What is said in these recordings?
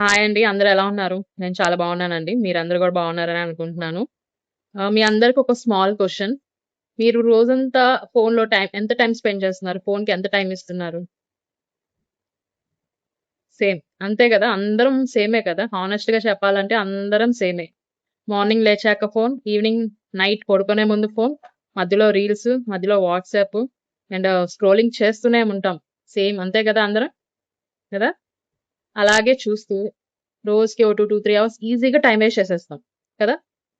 Hi అండి. అందరూ ఎలా ఉన్నారు? నేను చాలా బాగున్నానండి. మీరందరూ గూడా బాగున్నారని అనుకుంటున్నాను. మీ అందరికి ఒక స్మాల్ క్వెషన్. మీరు రోజంతా ఫోన్‌లో ఎంత టైమ్ స్పెండ్ చేస్తున్నారు? ఫోన్‌కి ఎంత టైమ్ ఇస్తున్నారు? సేమ్. అంతే గదా! అందరం సేమే కదా! హానెస్ట్‌గా చెప్పాలంటే అందరం సేమే. మార్నింగ్ లేచాక ఫోన్, ఈవినింగ్ నైట్ పడుకునే ముందు ఫోన్, మధ్యలో రీల్స్, మధ్యలో వాట్సాప్ అండ్ స్క్రోలింగ్ చేస్తూనే ఉంటాం. సేమ్ అంతే గదా! అందరం. కదా! అలాగే చూస్తూ రోజుకి ఒక 2, 3 అవర్స్ ఈజీగా టైమ్ వేస్ట్ చేసేస్తాం. కదా!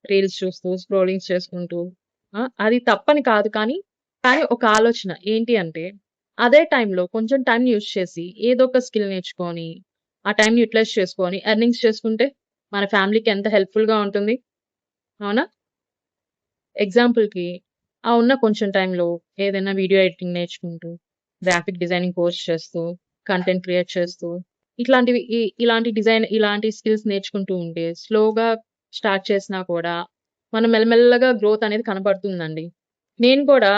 రీల్స్ చూస్తూ, స్క్రోలింగ్స్ చేసుకుంటూ. అది తప్పని కాదు కానీ ఒక ఆలోచన ఏంటి అంటే, అదే టైంలో కొంచెం టైంని యూజ్ చేసి ఏదో ఒక స్కిల్ నేర్చుకొని, ఆ టైంని యుటిలైజ్ చేసుకొని ఎర్నింగ్స్ చేసుకుంటే మన ఫ్యామిలీకి ఎంత హెల్ప్‌ఫుల్‌గా ఉంటుంది. అవునా? ఎగ్జాంపుల్‌కి ఆ ఉన్న కొంచెం టైంలో ఏదైనా వీడియో ఎడిటింగ్ నేర్చుకుంటూ, గ్రాఫిక్ డిజైనింగ్ కోర్స్ చేస్తూ, కంటెంట్ క్రియేట్ చేస్తూ, ఇలాంటి స్కిల్స్ నేర్చుకుంటూ ఉంటే స్లోగా స్టార్ట్ చేసినా కూడా మనం మెల్లమెల్లగా గ్రోత్ అనేది కనపడుతుందండి. నేను కూడా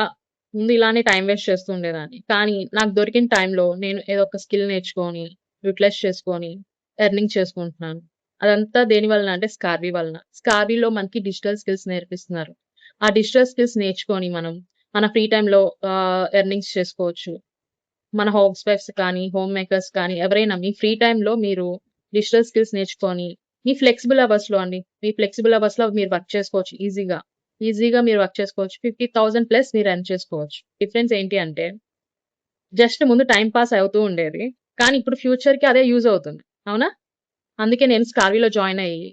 ముందు ఇలానే టైమ్ వేస్ట్ చేస్తూ ఉండేదాన్ని. కానీ నాకు దొరికిన టైంలో నేను ఏదో ఒక స్కిల్ నేర్చుకొని, యుటిలైజ్ చేసుకొని ఎర్నింగ్ చేసుకుంటున్నాను. అదంతా దేని వలన అంటే స్కార్వీ వలన. స్కార్వీలో మనకి డిజిటల్ స్కిల్స్ నేర్పిస్తున్నారు. ఆ డిజిటల్ స్కిల్స్ నేర్చుకొని మనం మన ఫ్రీ టైమ్‌లో ఎర్నింగ్స్ చేసుకోవచ్చు. మన హౌస్ వైఫ్స్ కానీ, హోమ్ మేకర్స్ కానీ ఎవరైనా మీ ఫ్రీ టైమ్‌లో మీరు డిజిటల్ స్కిల్స్ నేర్చుకొని, మీ ఫ్లెక్సిబుల్ అవర్స్‌లో అండి. మీ ఫ్లెక్సిబుల్ అవర్స్‌లో మీరు వర్క్ చేసుకోవచ్చు ఈజీగా. ఈజీగా మీరు వర్క్ చేసుకోవచ్చు. 50,000 ప్లస్ మీరు ఎర్న్ చేసుకోవచ్చు. డిఫరెన్స్ ఏంటి అంటే జస్ట్ ముందు టైమ్ పాస్ అవుతూ ఉండేది. కానీ ఇప్పుడు ఫ్యూచర్‌కి అదే యూజ్ అవుతుంది. అవునా? అందుకే నేను స్కార్వీలో జాయిన్ అయ్యి,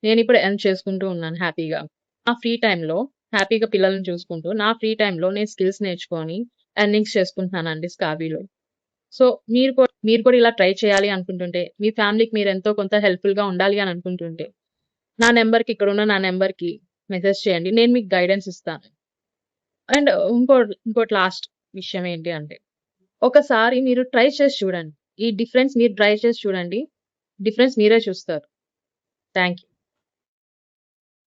నేనిప్పుడు ఎర్న్ చేసుకుంటూ ఉన్నాను హ్యాపీగా. నా ఫ్రీ టైమ్‌లో హ్యాపీగా పిల్లల్ని చూసుకుంటూ, నా ఫ్రీ టైమ్‌లో నేను స్కిల్స్ నేర్చుకొని ఎర్నింగ్స్ చేసుకుంటున్నానండి స్కార్వీలో. సో, మీరు కూడా ఇలా ట్రై చేయాలి అనుకుంటుంటే, మీ ఫ్యామిలీకి మీరెంతో కొంత హెల్ప్‌ఫుల్‌గా ఉండాలి అని అనుకుంటుంటే, ఇక్కడున్న నా నంబర్‌కి మెసేజ్ చేయండి. నేను మీకు గైడెన్స్ ఇస్తాను. అండ్ ఇంకోటి లాస్ట్ విషయం ఏంటి అంటే, ఒకసారి మీరు ట్రై చేసి చూడండి. ఈ డిఫరెన్స్ మీరు ట్రై చేసి చూడండి. డిఫరెన్స్ మీరే చూస్తారు. Thank you.